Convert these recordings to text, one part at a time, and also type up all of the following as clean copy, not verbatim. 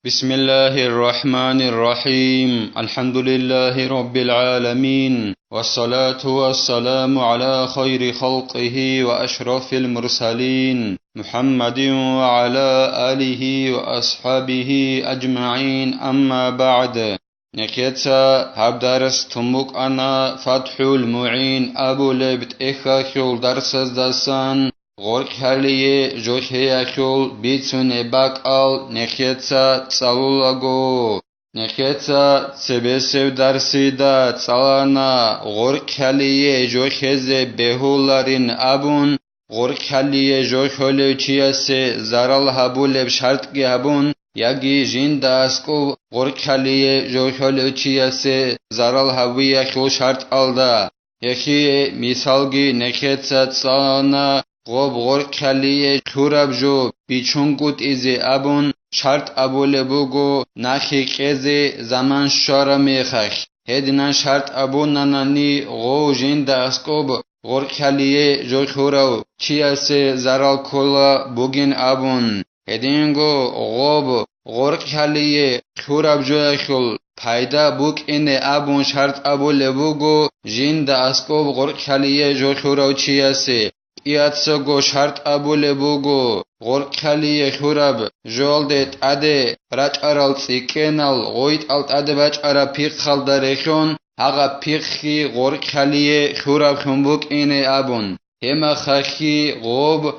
بسم الله الرحمن الرحيم الحمد لله رب العالمين والصلاة والسلام على خير خلقه وأشرف المرسلين محمد وعلى آله وأصحابه أجمعين أما بعد نكيتسا هبدرس تمك أنا فتح المعين أبو لبت إخاخيول درس دسان غورك هليه جوكي أخيول بيتسون باقال نكيتسا تصالولاغو نكيتسا تسبسيو درسي دا تصالانا غورك هليه جوكيزي بهولارين أبون غورك هليه جوكوليو چياسي زارال هبوليب شرطكي هبون ياگي جين داسكو غورك هليه جوكوليو چياسي زارال هبويا خيول شرط alda يخي مثالگي نكيتسا تصالانا غوب غورك هليه خوراب جو بيچونگوت إزي أبون شرط أبوله بوگو نخي قزي زمان شارا ميخخ هدنا شرط أبون ناناني غو جين داسكوب غورك هليه جو خوراو چياسي زرال كولا بوگين أبون هدينگو غوب غورك هليه خوراب جو اخول پایدا بوک اینه أبون شرط أبوله بوگو جين داسكوب غورك هليه جو خوراو چياسي إياتسوغو شرط أبوله بوغو غورك خليه خوراب جولدت أده راج أرال سيكينال غويت ألت أده باج أرا بيخ خال داريخون هاغا بيخي غورك خليه خوراب خنبوك إني أبون هما خاخي غو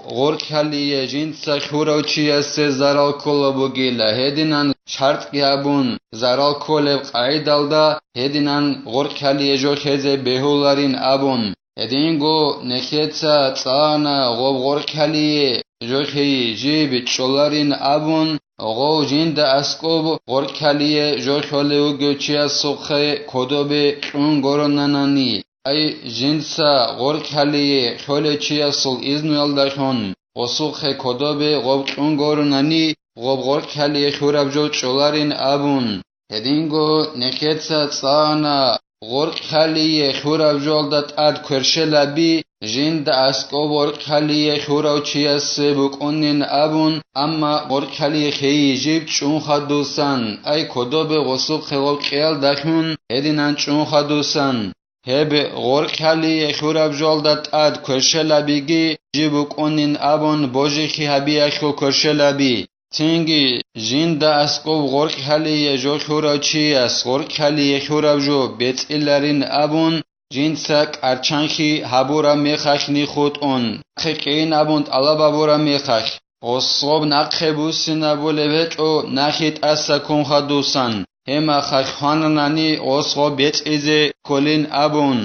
غورك خليه جنسا خوراو چياسي زرال كولا بوغيلا هدينان شرط يابون زرال كولا قايدال دا هدينان غورك خليه جو خيزي بهولارين أبون هدينغو نكيتسا تانا غوب غورك هليه جوخي جيب تشولارين أبون غو جند أسكوب غورك هليه جوخوليو گوچيا سوخي كودوبي كون غورناناني أي جنسا غورك هليه خولي چيا سول إذنو يلدخون وسوخي كودوبي غوب كون غورناني غوب غورك هليه خوراب جو تشولارين أبون هدينغو نكيتسا تانا غورك خليه خوراب جولدت أد كرشلابي جند أسكو غورك خليه خوراو چياس بكونين أبون أما غورك خليه خي جيب چون خدوسان أي كدوب غصوب خلال قيال دخون هدينان چون خدوسان هب غورك خليه خوراب جولدت أد كرشلابيگي جيبكونين أبون بوجي خي هبي أخو كرشلابي تنگی جین دا اسکو غورک هلیه جو خورا چی اس غورک هلیه خورا جو بیت ایلارین ابون جین سک ارچانخی هبورا میخخ نی خود اون خیقین ابوند الا بابورا میخخ اصوب نقخ بوسی نبوله بچ او نخیت اسا کن خدوسن هما خخاننانی اصوب بیت ایزه کلین ابون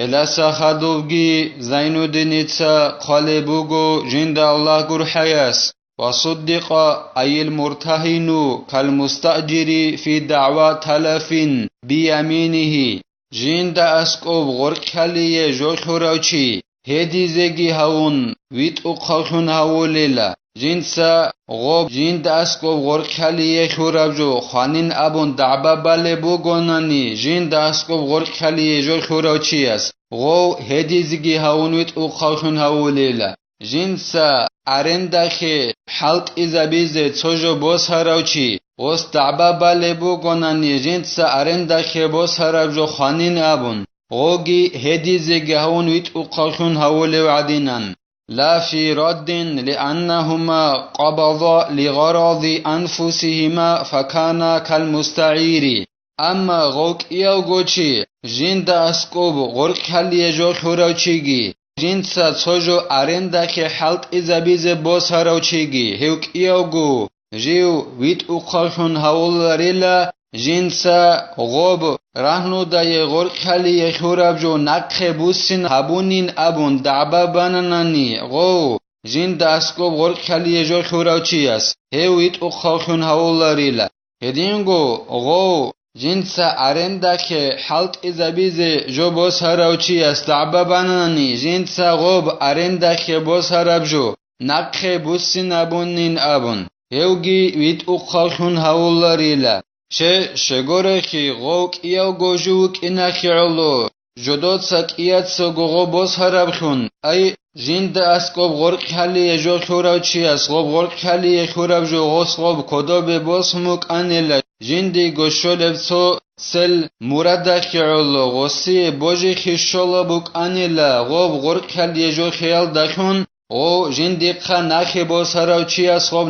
الاسا خدوگی زینودینیتسا قالبوگو جین دا الله گر حیاس وصدق أي المرتهن كالمستأجر في دعوى تلف بيمينه جين دا أسكوب غورك خليه جو خوراوچي هدي زيگي هون ويت اقاخون هوليلا جنسا غوب جين دا أسكوب غورك خليه خوراب جو خانين أبون دعبا بالي بوغوناني جين دا أسكوب غورك خليه جو خوراوچي اس غو هدي زيگي هون ويت اقاخون هوليلا جنسا أرندخي حلق إذا بيزي تسوجو بوس هراوچي وست دعبا بالي بوغوناني جنسا أرندخي بوس هراوجو خانين أبون غوغي هدي زيگي هون ويت اقاخون هولي وعدينان لا في رد لأنهما قبضا لغراض أنفسهما فكان كالمستعير أما غوك إيوغوچي جند أسكوب غورك هليه جو خوراوچيگي جنسا تسوجو أرندخي حلق إذا بيزي بوس هراوچيگي هيوك إيوغو جيو ويت اقاخون هولاريلا جنسا غوب رهنو داي غورك هليه خوراب جو نقخ بوسين هبونين أبون دعبا باناناني غو جند أسكوب غورك هليه جو خوراوچياس هيو ويت اقاخون هولاريلا هدينغو غو جنسا أرندخي حلق إذا بيزي جو بوس هراوچي استعبا باناني جنسا غوب أرندخي بوس هراب جو نقخ بوسين أبونين أبون هيوغي ويت اقاخون هولاريلا شگورخي غوك إيو گوجوك إناخي علو جدود سك إيات سو غو بوس هراب خون أي جند اسکوب غرق کلی جو خورا چی اس غب غرق کلی خورا جو غس غب کدا به باس مک انل جندی گشول تو سل مراد خیال غسی بوجی خیشال بک انل غب غرق کلی جو خیال دکن او جندی خ نخ باس هراو چی اس غب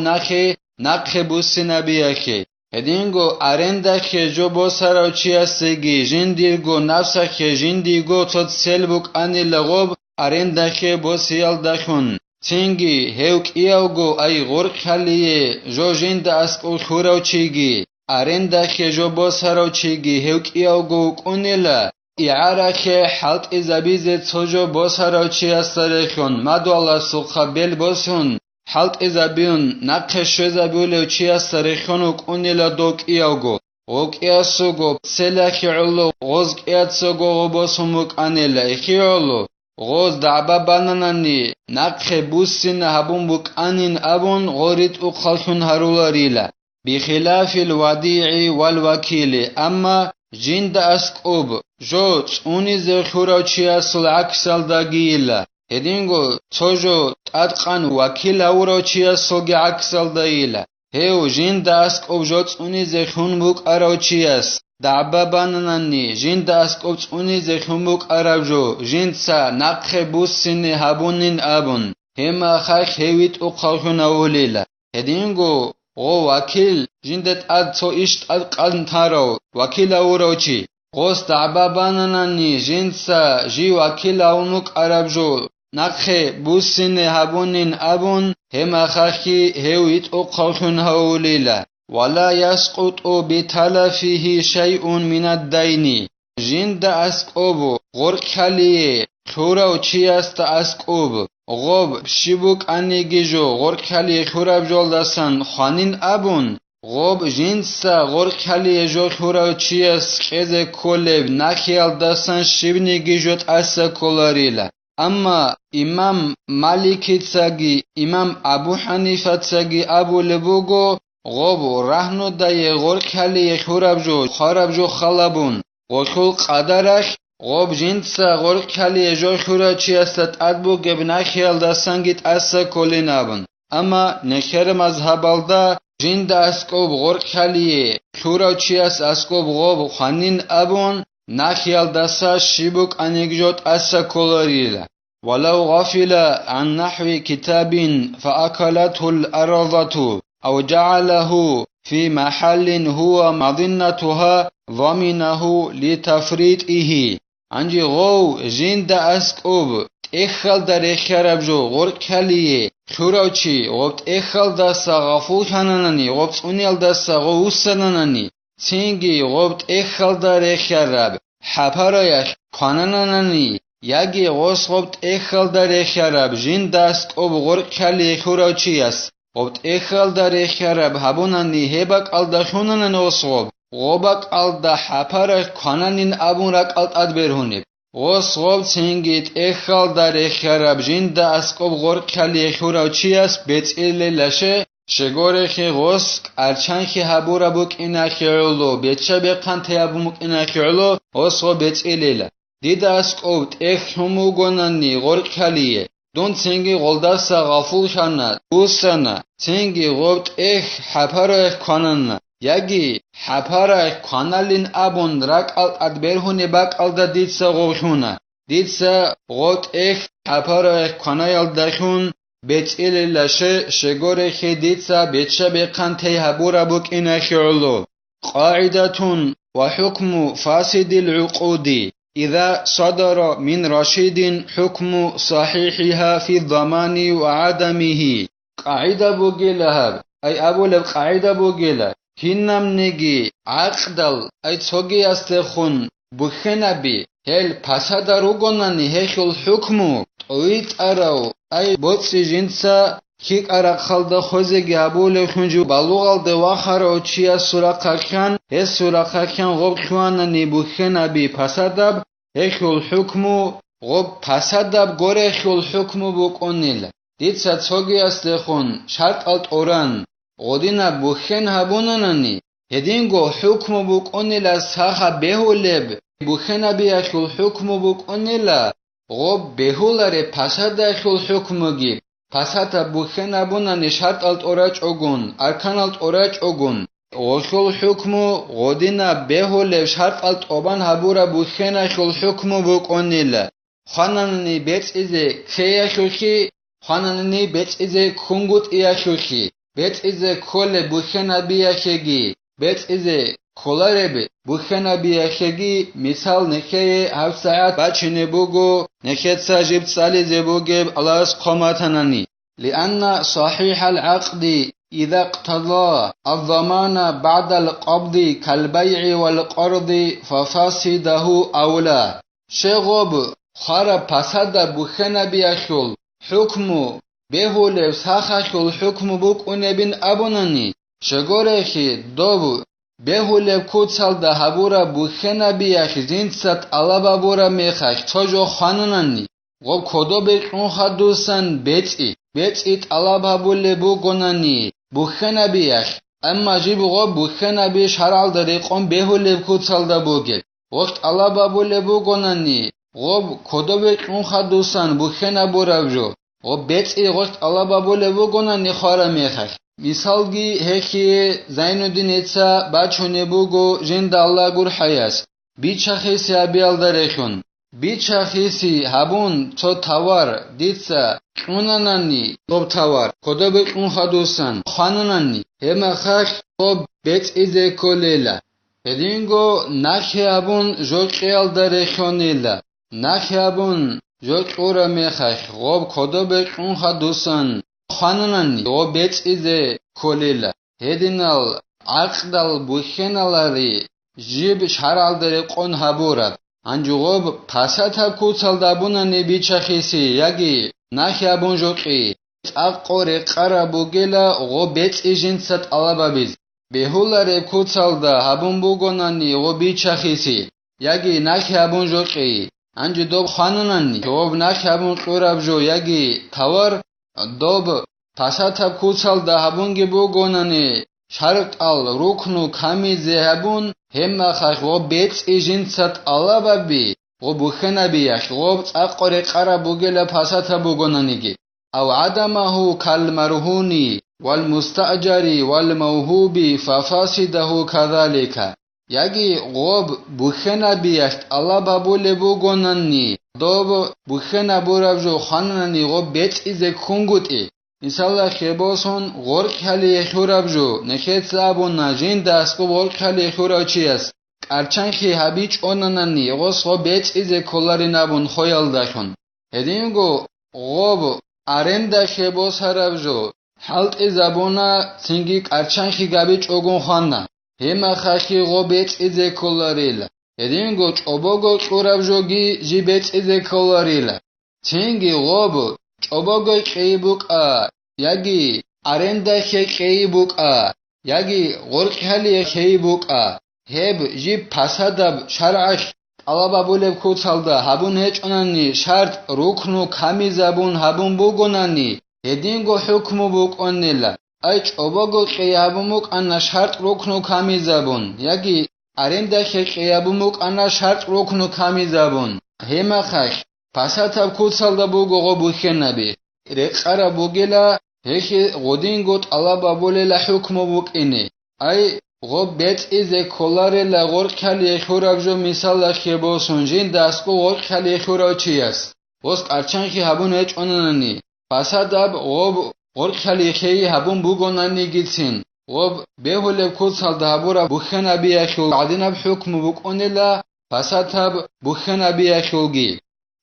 نخ بوس نبی خی هدینگو ارنده خی جو باس هراو چی اسگی جندی گو نفس خی جندی گو تو سل بک انل غب arendakhe bosial dakhun tingi hevk iaugo ay gork khaliye jo jinda asko khurauchigi arendakhe jo bosarauchigi hevk iaugo kunela iarakhe halt izabize tsojo bosarauchi astarekhon madwala sukha bel bosun halt izabiun nakhe shezabuleuchi astarekhon kunela dok iaugo ok iasugo selakhi ullo gozk iatsogo bosumuk anela ikhiolo غوز دعبا بانانني نقخ بوسين هبون بك أنين أبون غوريت أقخلشن هرولاريلا بخلاف الوديع والوكيل أما جند أسكوب جوت أوني زخورا چياس العكسال داقيلا هدينغو توجو تادقان وكيل أورا چياس العكسال دايلا هيو جند أسكوب جوت أوني زخون بك أرا چياس دعبا بانانني جند اسكوب توني زخموك أراجو جند سا نقخ بوسين هبونين أبون هما خاك هيويت أقخلخون أوليلا هدينغو غو وكيل جندت أدتو إشت أدقان تارو وكيل أوروچي غوس دعبا بانانني جند سا جي وكيل أونوك أراجو نقخ بوسين هبونين أبون هما خاكي هيويت أقخلخون أوليلا ولا يسقط بتلفه شيء من الدين جند اسكوب غركالي خورا چياست اسكوب غوب شيبوك انيگيجو غركالي خورا جولدسن خانين ابون غوب جنسا غركالي جو خورا چياس قزه كولب نخيال دسن شيبنيگيجوت اسا كولاريلا اما امام مالكي تساگي امام ابو حنيفه تساگي ابو لبوگو غوب رهنو دای غور کلی خورابجو خارابجو خلابون غوخول قدرش غوب جنسا غور کلی جو خورا چی استت ادبو گبنا خیال دستنگیت اسا کلی نبون اما نخیر مذهبالدا جند اسکوب غور کلی خورا چی است اسکوب غوب خانین ابون نخیال دستا شیبوک انگجوت اسا کلاریلا ولو غفل عن نحو كتاب فأكلته الأرضة أو جعله في محل هو مظنتها ضمنه لتفريطه عنجي غو جند اسكوب اخل در اخرب جو غور کلیه خوراچی غوبت اخل دستا غفول کنننی غوبت اونیل دستا غوستنننی تینگی غوبت اخل در اخرب حپرایش کننننی یگی غوص غوبت اخل در اخرب جند اسکوب غور کلیه خوراچی است غوبت اخل در اخرب هبوننی هبک الدخوننن وصغوب غوبک الدا حپرش کننین ابون رک الد ادبرهونیب غوصغوب تینگیت اخل در اخرب جند اسکوب غور کلیه خوراچی است بیت ایلی لشه شگورخی غوسک ارچنخی هبورا بوک اینخی علو بیتشه بقن تیابو مک اینخی علو غوصغوب بیت ایلیله دید اسکوب اخ همو گوننی غور کلیه دون تنگی غلدستا غفول شند دوستنا تنگی غوبت اخ حپر اخ کنن یگی حپر اخ کنالین ابون رک الت ادبرهونی بک الدا دیدسا غوشونه دیدسا غوبت اخ حپر اخ کنایل دخون بیت ایلی لشه شگور خی دیدسا بیتشه بقن تی هبورا بک اینخی علو قاعدتون و حکم فاسد العقودی إذا صدر من رشيد حكم صحيحها في الضمان وعدمه قاعدة بوغيلها أي أبو قاعدة بوغيلها هنم نجي عقدل أي تسوغي استخون بخنبي هل پسد روگوننی هشل حکمو تویت اراو أي بوتسي جنسا كيك أرق خلد خوزي قابول خنجو بلوغل دواخر او چيا سراقاكان هس سراقاكان غب خوانني بخنبي پسدب هشل حكمو غب پسدب گوره هشل حكمو بکنیل دید ساتسوگی استخون شرط الت اوران غدینا بخن هبونننی هدینگو حكمو بکنیل ساخا بهولب بخنبي هشل حكمو بکنیل غب بهولاره پسادا خل حکمگی پساتا بخنا بونانی شرط الت اوراج اوگون ارکان الت اوراج اوگون غخل حکمو غدینا بهوله شرط الت اوبان هبورا بخنا خل حکمو بکنیل خانانی بیت ایزه کیا شوخی خانانی بیت ایزه کنگوت ایا شوخی بیت ایزه کل بخنا بیا شگی بیت ایزه کلاره بخنا بیا شگی مثال نکه 7 ساعت بچینه بگو نکه ساجب سالی زبوگه الاس قماتنانی لأن صحيح العقد إذا اقتضى الضمان بعد القبض كالبيع والقرض ففاسده أولى شغب خارا پسادا بخنا بیاشول حکمو بهوله ساخاشول حکمو بک اونبین ابونانی شگورخی دوب بهوله کوتسال ده هبورا بخنا بیاش زینست علابا بورا میخاش توجو خانونانی غب کدو بکن خدوسن بیت علابا بوله بگونانی بخنا بیاش اما جیب غب بخنا بیش هرال دریقون بهوله کوتسال ده بوگل وقت علابا بوله بگونانی غب کدوبه اون خدوسن بخنا بوراوجو غب بیت وقت علابا بوله بگونانی خارا میخش مثالگی هکی زینودین ایتسا بچونه بگو جند الله گر حیاس بیچخیسی ابیال درخون بیچخیسی هبون تو توار دیتسا اونانانی غب توار کدوبه اون خدوسن خانونانی همه خش غب بیت ایزه کولیلا هدینگو نخی هبون جوکیال درخونیلا نخیابون جوک اورا میخش غب کدو بکن خدوسن خانونانی غب بیت ایزه کولیلا هدینال عقدال بخینالاری جیب شرال داری قون هبورد انجو غب پساتا کوتال دابونانی بیچخیسی یگی نخیابون جوکی اقوری قرا بوگیلا غب بیت ایجین ست علابا بیز بهولاری کوتال دا هبون بوگونانی غب بیچخیسی یگی نخیابون جوکی انجی دوب خانونانی دوب نخیابون قراب جو یگی توار دوب پساتا کوتال ده هبونگی بگونانی شرط ال رکنو کمی زهبون همه خش غب بیت ایجین ست علابا بی غب بخنا بیش غب اقوری قرا بگیل پساتا بگونانیگی او عدمه کالمرهونی والمستأجری والموهوبی ففاسده كذلك یگی غب بخنا بیشت علابا بوله بگونانی دوب بخنا بوراوجو خانانی غب بیت ایزه کنگوتی انسالله خیباسون غرق حلی خورابجو نخیت زابون نجین دستگو غرق حلی خورا چی است ارچنخی هبیچ اونانانی غص غب بیت ایزه کلاری نبون خویال داشون هدینگو غب ارنده خیباس هرابجو حلت زبونا سنگیک ارچنخی گبیچ اوگون خانه همه خاکی غب بیت ایزه کلاریلا هدینگو چوباگو چورابجوگی جی بیت ایزه کلاریلا تینگی غب چوباگو قی بوکا یگی ارنده قی بوکا یگی غرق حلی قی بوکا هب جی پسادب شرعش علابا بولب کوتالدا هبون هیچ اونانی شرط رکنو کمی زبون هبون بگونانی هدینگو حکمو بکنیلا ایچ اوباگو قیابوموک انا شرط رکنو کمی زبون یگی ارنده قیابوموک انا شرط رکنو کمی زبون همه خش پساتب کوتالدا بگو غبو خنبی رقصارا بگیلا هیچی غدینگوت علابا بولیلا حکمو بکنی ای غب بیت ایزه کلاره لغرق کلی خورابجو مثال خیباسون جین دستگو غرق کلی خورا چی است وست ارچنخی هبون هیچ اونانی پسادب غب غرق کلی خیی هبون بگونانی گیتین غب بهولب کوتال دهبورا بخنا بیاشو بعدین اب حکم بکنیلا پسادب بخنا بیاشوگی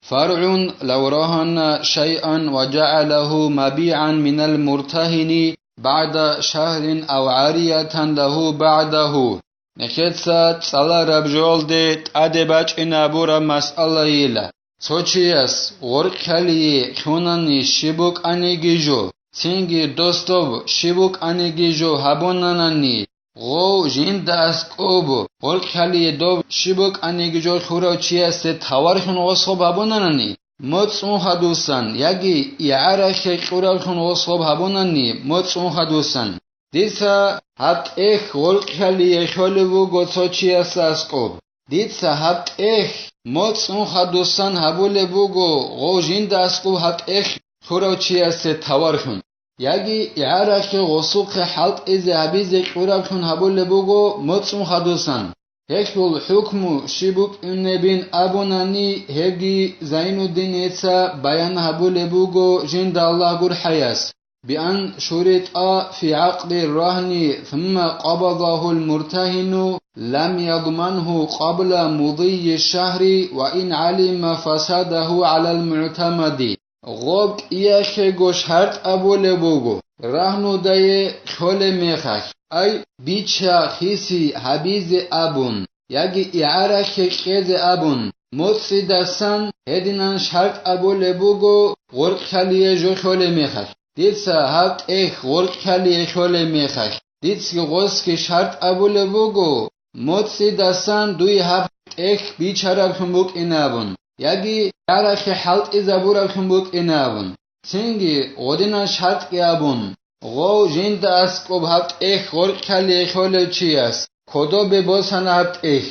فرع لو رهن شيئا وجعله مبيعا من المرتهن بعد شهر أو عارية له بعده نكتسات صلى ربجول ديت أدباج إنابورا مسألة إلا سوچيس غرقالي خوناني شبوك أنيجيجو سينجي دوستوب شبوك أنيجيجو هبوناناني غو جين داسكوب غرقالي دوب شبوك أنيجيجو خورو چيس تاورخون غصوب هبوناناني مطعون حدوثن یکی اعاره خورالخون وصوب هبونانی مطعون حدوثن دیسا حت ایخ غلق خلی خلی و گوتو چی است اسکوب Ditsa habt ech mots un khadusan habule bugo gojin dasku habt ech khurauchiase tawarkhun yagi iaraki gosukh halt ize abize khurabkhun habule bugo mots un khadusan hekul hukmu shibuk unnebin abunani hegi zainuddin etsa bayan habule bugo jinda Allah gur hayas بأن شرط في عقد الرهن ثم قبضه المرتهن لم يضمنه قبل مضي الشهر وإن علم فساده على المعتمد غوب إياخي شرط أبو لبوغو رهنو داي خول ميخاك أي بيتشا خيسي حبيز أبون يجي إعارة كيز أبون متصدسان هدنان شرط أبو لبوغو غرق خليه جو خول ميخاك Ditsa habt ech workali echole mechach. Ditski goski shart abule bugo. Motsi dasan dui habt ech bichara kumbuk inabun. Yagi yarachi halt izabura kumbuk inabun. Singi odina shart geabun. Go jinda askob habt ech workali echole chias. Kodo bebosan habt ech.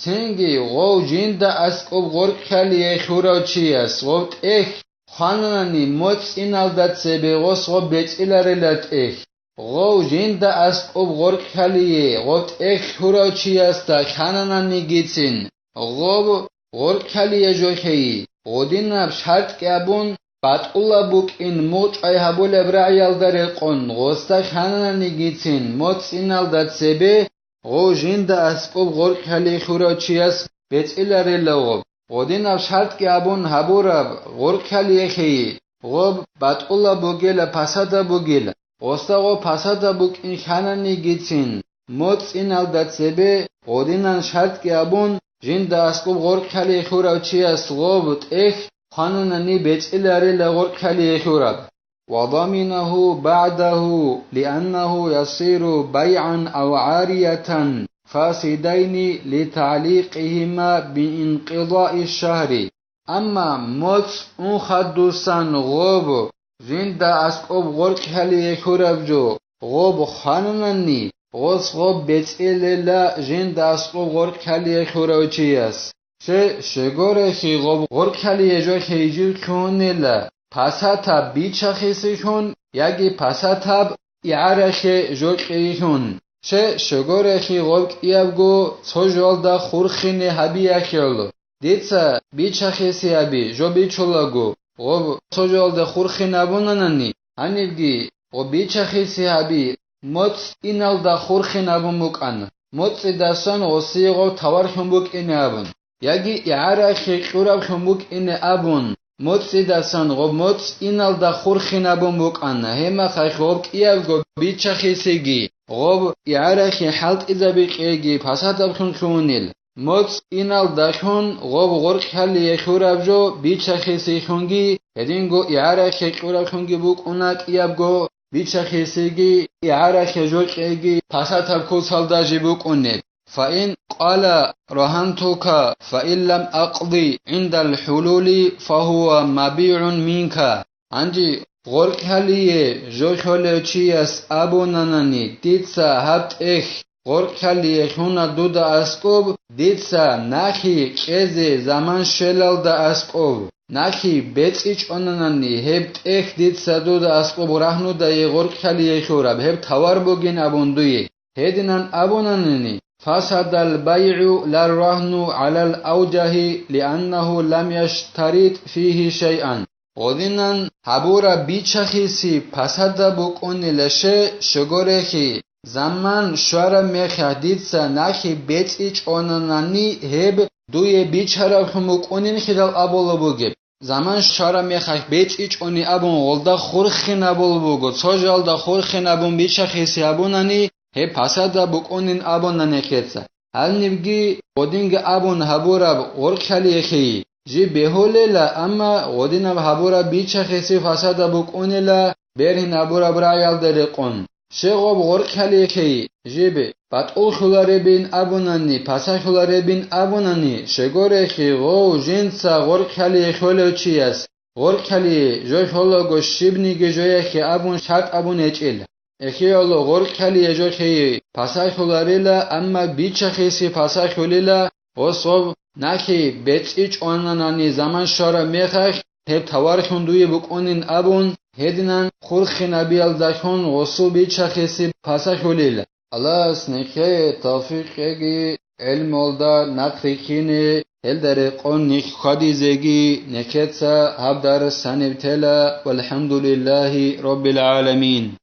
Singi go jinda askob workali echura chias. Gobt ech خانانی موت این الدت سبیغوس غو بیت ایلارلت اخ غو جنده اسقوب غرق کلیه غوت اخ هورا چی استا خانانی گیتسین غو غرق کلیه جوخی غودین نب شرط گابون بات اولا بوک این موت ای هبول ابرعیال داره قن غوستا خانانی گیتسین موت این الدت سبی غو جنده اسقوب غرق کلیه هورا چی است بیت ایلارلت غودین اب شرط گابون هبورب غرق کلیه خی غوب بات اولا بوگیل پسادا بوگیل غوستا غو پسادا بوک این خانانی گیتسین موت این الدت سبی غودینان شرط گابون جنده اسقوب غرق کلیه هورا چی است غوبت اخ خانانی بیت ایلارلت غرق کلیه هورب وضمنه بعده لأنه يصير بيعا أو عارية فاسدين لتعليقهما بانقضاء الشهر أما موت خدوسان غوب زند أسقوب غرق هلي خربجو غوب خاننني غوص غوب بيتئللا زند أسقوب غرق هلي خربجياس شگورخی غوب غرق هلي جو خيجير كونلا پساتب بیچخیسیشون یکی پساتب اعرخی جوکیشون شگورخی غوب ایابگو سوژالدا خورخینه هبی اخیالو دیتسا بیچخیسی هبی جو بیچولاگو غوب سوژالدا خورخینه بونانانی هنیبگی غوب بیچخیسی هبی موت اینالدا خورخینه بوموکان موت دستان غوصی غوب توارخون بوک اینه ابون یکی اعرخی قرب خونبوک اینه ابون موت دستان غوب موت اینالدا خورخینه بوموکان هما خیخ غوب ایابگو بیچخیسیگی غوب اعرخی حلت اذا بقیگی پساتب خون خونیل موت اینال دکون غوب غرق هلی خورب جو بیچخیسی خونگی هدینگو اعرخی خورب خونگی بوک اونک ایابگو بیچخیسیگی اعرخی جوکیگی پساتب کوسال داجی بوک اونیل فإن قال رهنتك فإن لم أقضي عند الحلول فهو مبيع منك عندي غرق هلیه جوخله چیست ابونانانی دیتسا هبت اخ غرق هلیه خونا دود اسکوب دیتسا نخی کزه زمان شلال دا اسکوب نخی بیت ایچ آنانانی هبت اخ دیتسا دود اسکوب رهنو دا یه غرق هلیه خورب هب توار بگین ابوندوی هدینان ابونانانی فسد البيع للرهن على الأوجه لأنه لم يشترط فيه شيئا غودینان هبورا بیچخیسی پسادا بکنی لشه شگورخی زمان شوارا میخدیدسا نخی بیت ایچ آنانانی هب دوی بیچارا خموکنین خیدال ابولا بوگی زمان شوارا میخک بیت ایچ آنی ابون غلدا خورخی نبول بوگو چاجالدا خورخی نبون بیچخیسی ابونانی هب پسادا بکنین ابونانی خیدسا هل نبگی غودینگ ابون هبورا غرخلی جی بهوللا اما غودینا هبورا بیچخیسی فسادا بکنیلا برهن هبورا برایال دریقون شغب غرخلی کی جیب بات اول خلاره بین ابونانی پسا خلاره بین ابونانی شگوره خی غو جنسا غرخلی خلو چی است غرخلی جوی خلو گو شیبنیگی جوی خی ابون شرط ابون اچیل اخیالو غرخلی جوی خی پسا خلاریلا اما بیچخیسی پسا خلیلا وصو ناكي بيتش اوناناني زمان شارا ميخخ هب توارخون دوی بکنین ابون هدینن خورخی نبیل دکون غصو بیچخیسی پاسخولیل الله اسنکه توفیقی علم olda نقريكيني هل در قون نك خدي زيجي نكتسا هبدار السنة بتلا والحمد لله رب العالمين.